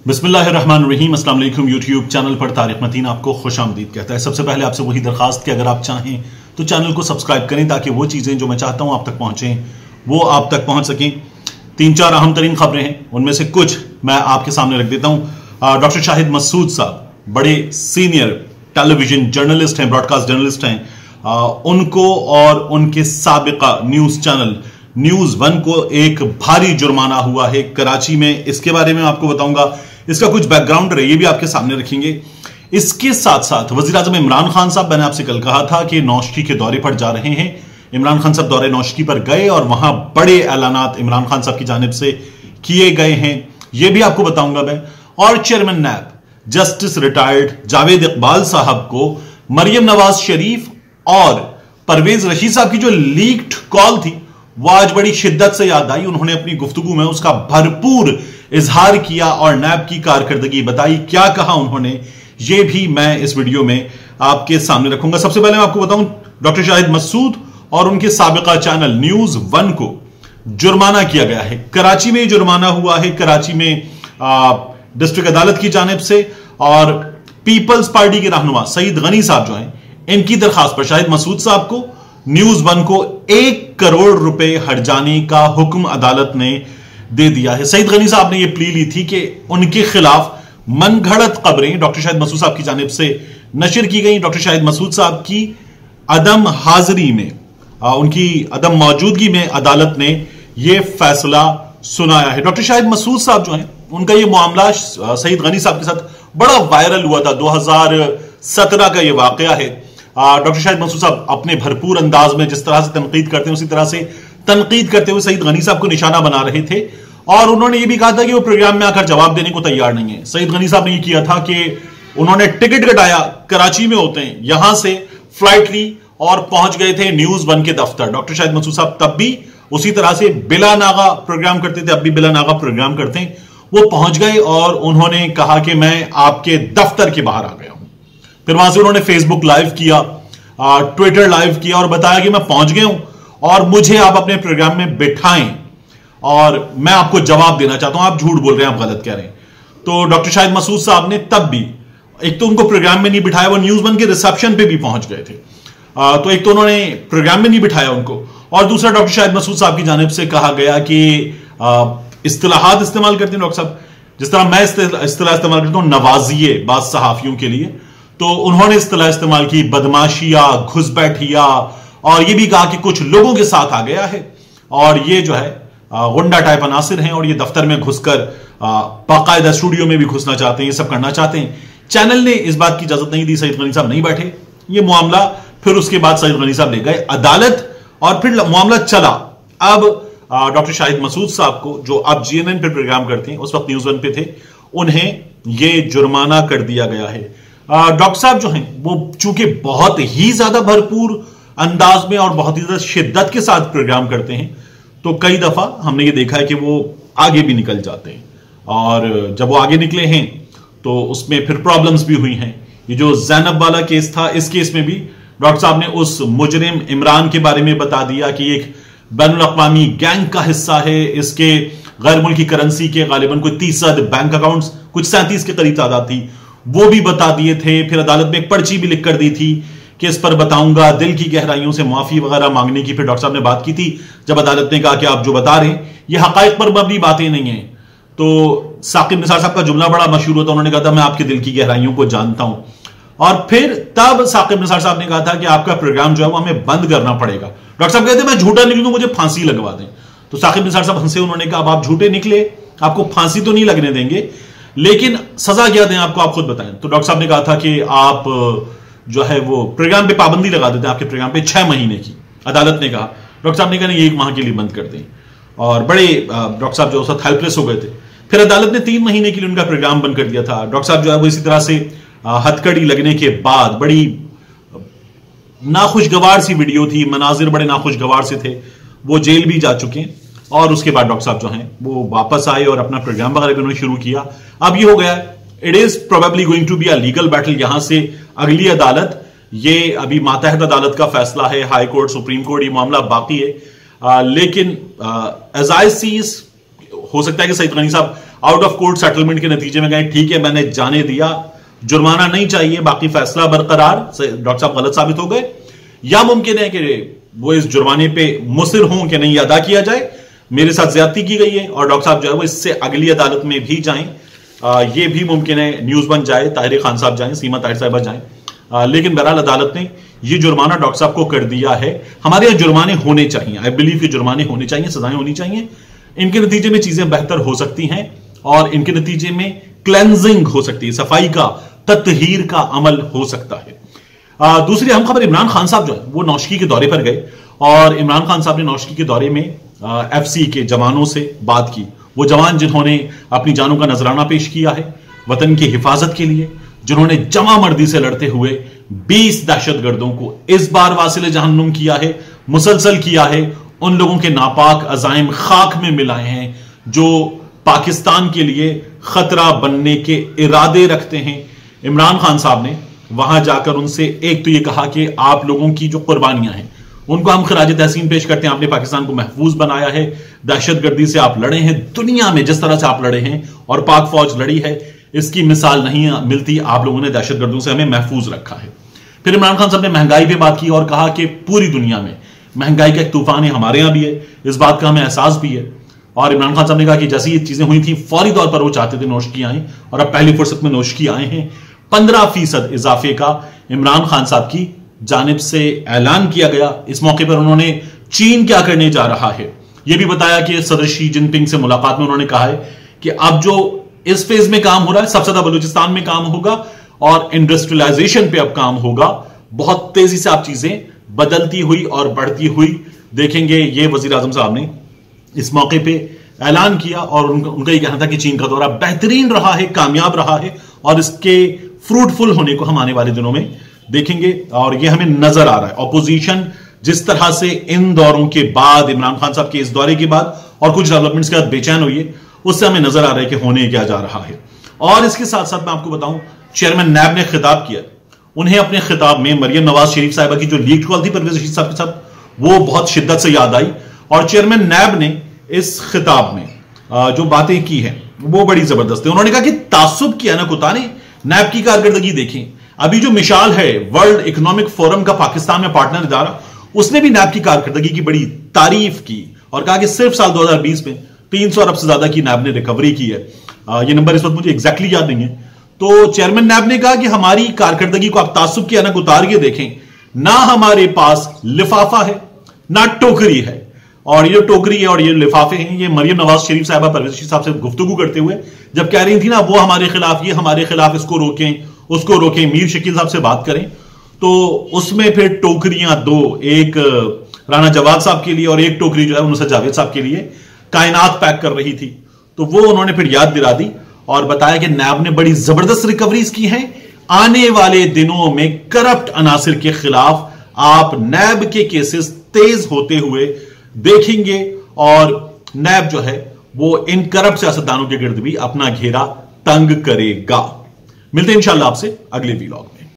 बिस्मिल्लाहिर्रहमानिर्रहीम। अस्सलाम वालेकुम। यूट्यूब चैनल पर तारिक मतीन आपको खुशामदीद कहता है। सबसे पहले आपसे वही दरखास्त कि अगर आप चाहें तो चैनल को सब्सक्राइब करें ताकि वो चीज़ें जो मैं चाहता हूं आप तक पहुंचें वो आप तक पहुंच सकें। 3-4 अहम तरीन खबरें हैं, उनमें से कुछ मैं आपके सामने रख देता हूं। डॉक्टर शाहिद मसूद साहब बड़े सीनियर टेलीविजन जर्नलिस्ट हैं, ब्रॉडकास्ट जर्नलिस्ट हैं। उनको और उनके साबिका न्यूज चैनल न्यूज 1 को एक भारी जुर्माना हुआ है कराची में। इसके बारे में आपको बताऊंगा, इसका कुछ बैकग्राउंड है, ये भी आपके सामने रखेंगे। इसके साथ साथ वजीर आजम इमरान खान साहब, मैंने आपसे कल कहा था कि नौशकी के दौरे पर जा रहे हैं। इमरान खान साहब दौरे नौशकी पर गए और वहां बड़े ऐलानात इमरान खान साहब की जानिब से किए गए हैं, ये भी आपको बताऊंगा मैं। और chairman NAB justice retired Javed Iqbal साहब को मरियम नवाज शरीफ और परवेज रशीद साहब की जो लीक्ड कॉल थी वो आज बड़ी शिद्दत से याद आई। उन्होंने अपनी गुफ्तगू में उसका भरपूर इजहार किया और नैब की कारकर्दगी बताई। क्या कहा उन्होंने, ये भी मैं इस वीडियो में आपके सामने रखूंगा। सबसे पहले मैं आपको बताऊं, डॉक्टर शाहिद मसूद और उनके साबिका चैनल न्यूज 1 को जुर्माना किया गया है। कराची में जुर्माना हुआ है, कराची में डिस्ट्रिक्ट अदालत की जानिब से। और पीपल्स पार्टी के रहनुमा सईद गनी साहब जो हैं, इनकी दरखास्त पर शाहिद मसूद साहब को न्यूज 1 को 1 करोड़ रुपए हर्जाने का हुक्म अदालत ने दे दिया है। सईद गनी साहब ने यह प्ली ली थी कि उनके खिलाफ मनगढ़ंत खबरें डॉक्टर शाहिद मसूद साहब की जानिब से नशर की गई। डॉक्टर शाहिद मसूद साहब की अदम हाजिरी में, उनकी अदम मौजूदगी में अदालत ने यह फैसला सुनाया है। डॉक्टर शाहिद मसूद साहब जो हैं, उनका यह मामला सईद गनी साहब के साथ बड़ा वायरल हुआ था। 2017 का यह वाकया है। डॉक्टर शाहिद मसूद साहब अपने भरपूर अंदाज में जिस तरह से तनकीद करते हैं उसी तरह से तनकीद करते हुए सईद गनी साहब को निशाना बना रहे थे। और उन्होंने यह भी कहा था कि वो प्रोग्राम में आकर जवाब देने को तैयार नहीं है। सईद गनी साहब ने यह किया था कि उन्होंने टिकट कटाया, कराची में होते हैं, यहां से फ्लाइट ली और पहुंच गए थे न्यूज 1 के दफ्तर। डॉक्टर शाहिद मसूद साहब तब भी उसी तरह से बिला नागा प्रोग्राम करते थे, अब भी बिला नागा प्रोग्राम करते हैं। वो पहुंच गए और उन्होंने कहा कि मैं आपके दफ्तर के बाहर आ गया हूं। फिर वहां से उन्होंने फेसबुक लाइव किया, ट्विटर लाइव किया और बताया कि मैं पहुंच गया हूं और मुझे आप अपने प्रोग्राम में बिठाएं और मैं आपको जवाब देना चाहता हूं, आप झूठ बोल रहे हैं, आप गलत कह रहे हैं। तो डॉक्टर शाहिद मसूद साहब ने तब भी, एक तो उनको प्रोग्राम में नहीं बिठाया, वो न्यूज 1 के रिसेप्शन पे भी पहुंच गए थे। तो एक तो उन्होंने प्रोग्राम में नहीं बिठाया उनको, और दूसरा डॉक्टर शाहिद मसूद साहब की जानिब से कहा गया कि इस्तिलाहात इस्तेमाल करते हैं डॉक्टर साहब, जिस तरह मैं इस्तिलाह इस्तेमाल करता हूं नवाजिए बात सहाफियों के लिए, तो उन्होंने इस्तिलाह इस्तेमाल की बदमाशिया, घुसपैठिया, और यह भी कहा कि कुछ लोगों के साथ आ गया है और ये जो है गुंडा टाइप अनासिर हैं और ये दफ्तर में घुसकर बाकायदा स्टूडियो में भी घुसना चाहते हैं, ये सब करना चाहते हैं। चैनल ने इस बात की इजाजत नहीं दी, सईद गनी साहब नहीं बैठे। ये मामला फिर उसके बाद सईद गनी साहब ले गए अदालत और फिर मामला चला। अब डॉक्टर शाहिद मसूद साहब को, जो अब GNN पे प्रोग्राम करते हैं, उस वक्त न्यूज 1 पे थे, उन्हें यह जुर्माना कर दिया गया है। डॉक्टर साहब जो हैं वो चूंकि बहुत ही ज्यादा भरपूर अंदाज में और बहुत ही ज्यादा शिद्दत के साथ प्रोग्राम करते हैं, तो कई दफा हमने ये देखा है कि वो आगे भी निकल जाते हैं। और जब वो आगे निकले हैं तो उसमें फिर प्रॉब्लम्स भी हुई हैं। ये जो जैनब वाला केस था, इस केस में भी डॉक्टर साहब ने उस मुजरिम इमरान के बारे में बता दिया कि एक बैनुल अक़वामी गैंग का हिस्सा है। इसके गैर मुल्की करेंसी के गालिबन कोई 30 बैंक अकाउंट्स, कुछ 37 के करीब तादाद थी, वो भी बता दिए थे। फिर अदालत में एक पर्ची भी लिख कर दी थी कि इस पर बताऊंगा, दिल की गहराइयों से माफी वगैरह मांगने की फिर डॉक्टर साहब ने बात की थी। जब अदालत ने कहा कि आप जो बता रहे हैं ये हकायक पर मबनी बातें नहीं है, तो साकिब निसार साहब का जुमला बड़ा मशहूर होता, उन्होंने कहा था मैं आपके दिल की गहराइयों को जानता हूं। और फिर तब साकिब निसार साहब ने कहा था कि आपका प्रोग्राम जो है वो हमें बंद करना पड़ेगा। डॉक्टर साहब कहते मैं झूठा निकलूं, मुझे फांसी लगवा दें। तो साकिब निसार साहब हंसे, उन्होंने कहा अब आप झूठे निकले, आपको फांसी तो नहीं लगने देंगे, लेकिन सजा क्या दें आपको, आप खुद बताएं। तो डॉक्टर साहब ने कहा था कि आप जो है वो प्रोग्राम पे पाबंदी लगा देते हैं, आपके प्रोग्राम पे 6 महीने की। अदालत ने कहा, डॉक्टर साहब ने कहा नहीं, 1 माह के लिए बंद कर दें। और बड़े डॉक्टर साहब जो उस हेल्पलेस हो गए थे। फिर अदालत ने 3 महीने के लिए उनका प्रोग्राम बंद कर दिया था। डॉक्टर साहब जो है वो इसी तरह से हथकड़ी लगने के बाद, बड़ी नाखुशगवार सी वीडियो थी, मनाजिर बड़े नाखुशगवार से थे, वो जेल भी जा चुके हैं। और उसके बाद डॉक्टर साहब जो हैं वो वापस आए और अपना प्रोग्राम वगैरह भी उन्होंने शुरू किया। अब ये हो गया, it is probably going to be a legal battle. यहां से अगली अदालत, ये अभी मातहत अदालत का फैसला है, हाई कोर्ट, सुप्रीम कोर्ट, ये मामला बाकी है। लेकिन एज आई सी हो सकता है कि सईद गनी साहब आउट ऑफ कोर्ट सेटलमेंट के नतीजे में गए, ठीक है मैंने जाने दिया, जुर्माना नहीं चाहिए, बाकी फैसला बरकरार, डॉक्टर साहब गलत साबित हो गए, या मुमकिन है कि वो इस जुर्माने पे मुसिर हों कि नहीं अदा किया जाए, मेरे साथ ज्यादती की गई है और डॉक्टर साहब जो है वो इससे अगली अदालत में भी जाएं, ये भी मुमकिन है, न्यूज बन जाए, ताहिर खान साहब जाएं, सीमा ताहिर साहबा जाएं, लेकिन बहरहाल अदालत ने ये जुर्माना डॉक्टर साहब को कर दिया है। हमारे यहाँ जुर्माने होने चाहिए, आई बिलीव कि जुर्माने होने चाहिए, सजाएं होनी चाहिए, इनके नतीजे में चीजें बेहतर हो सकती हैं और इनके नतीजे में क्लेंजिंग हो सकती है, सफाई का, तत्हीर का अमल हो सकता है। दूसरी अहम खबर, इमरान खान साहब जो है वो नौशकी के दौरे पर गए और इमरान खान साहब ने नौशकी के दौरे में एफसी के जवानों से बात की, वो जवान जिन्होंने अपनी जानों का नजराना पेश किया है वतन की हिफाजत के लिए, जिन्होंने जमा मर्दी से लड़ते हुए 20 दहशतगर्दों को इस बार वासिल जहन्नुम किया है, मुसलसल किया है, उन लोगों के नापाक अजाइम खाक में मिलाए हैं जो पाकिस्तान के लिए खतरा बनने के इरादे रखते हैं। इमरान खान साहब ने वहां जाकर उनसे एक तो ये कहा कि आप लोगों की जो कुर्बानियां हैं उनको हम खराज तहसीन पेश करते हैं, आपने पाकिस्तान को महफूज बनाया है, दहशतगर्दी से आप लड़े हैं, दुनिया में जिस तरह से आप लड़े हैं और पाक फौज लड़ी है इसकी मिसाल नहीं मिलती, आप लोगों ने दहशतगर्दों से हमें महफूज रखा है। फिर इमरान खान साहब ने महंगाई पे बात की और कहा कि पूरी दुनिया में महंगाई का एक तूफान है, हमारे यहां भी है, इस बात का हमें एहसास भी है। और इमरान खान साहब ने कहा कि जैसी ये चीजें हुई थी फौरी तौर पर वो चाहते थे नौशकी आए और अब पहली फुर्सत में नौशकी आए हैं। 15% इजाफे का इमरान खान साहब की जानिब से ऐलान किया गया। इस मौके पर उन्होंने चीन क्या करने जा रहा है यह भी बताया कि सदर शी जिनपिंग से मुलाकात में उन्होंने कहा है कि अब जो इस फेज में काम हो रहा है सबसे ज्यादा बलूचिस्तान में काम होगा और इंडस्ट्रियलाइजेशन पे अब काम होगा, बहुत तेजी से आप चीजें बदलती हुई और बढ़ती हुई देखेंगे। ये वजीर आजम साहब ने इस मौके पे ऐलान किया और उनका ये कहना था कि चीन का दौरा बेहतरीन रहा है, कामयाब रहा है और इसके फ्रूटफुल होने को हम आने वाले दिनों में देखेंगे और ये हमें नजर आ रहा है। ऑपोजिशन जिस तरह से इन दौरों के बाद, इमरान खान साहब के इस दौरे के बाद और कुछ डेवलपमेंट्स के बाद बेचैन हुई है, उससे हमें नजर आ रहा है कि होने क्या जा रहा है। और इसके साथ साथ मैं आपको बताऊं, चेयरमैन नैब ने खिताब किया, उन्हें अपने खिताब में मरियम नवाज शरीफ साहिबा की जो लीक कॉल थी परवेज रशीद साहब के साथ, वो बहुत शिद्दत से याद आई और चेयरमैन नैब ने इस खिताब में जो बातें की हैं वो बड़ी जबरदस्त है। उन्होंने कहा कि तासुब की अनक उतारें, नैब की कारकर्दगी देखें। अभी जो मिसाल है वर्ल्ड इकोनॉमिक फोरम का पाकिस्तान में पार्टनर इदारा, उसने भी नैब की कारकर्दगी की बड़ी तारीफ की और कहा कि सिर्फ साल 2020 में 300 अरब से ज्यादा की नैब ने रिकवरी की है। ये नंबर इस वक्त मुझे एग्जैक्टली याद नहीं है। तो चेयरमैन नैब ने कहा कि हमारी कारकर्दगी को आप तासुब की अनक उतार के देखें, ना हमारे पास लिफाफा है ना टोकरी है, और ये जो टोकरी है और ये लिफाफे हैं ये मरियम नवाज शरीफ साहिबा परवेज रशीद साहब से गुफ्तगू करते हुए जब कह रही थी ना, वो हमारे खिलाफ, ये हमारे खिलाफ, इसको रोकें उसको रोकें, मीर शकील साहब से बात करें, तो उसमें फिर टोकरियां दो, एक राना जवाद साहब के लिए और एक टोकरी जो है नुसरत जावेद साहब के लिए कायनात पैक कर रही थी। तो वो उन्होंने फिर याद दिला दी और बताया कि नैब ने बड़ी जबरदस्त रिकवरीज की हैं। आने वाले दिनों में करप्ट अनासिर के खिलाफ आप नैब के केसेस तेज होते हुए देखेंगे और नैब जो है वो इन करप्ट सियासतदानों के गिर्द भी अपना घेरा तंग करेगा। मिलते हैं इंशाल्लाह आपसे अगले वीलॉग में।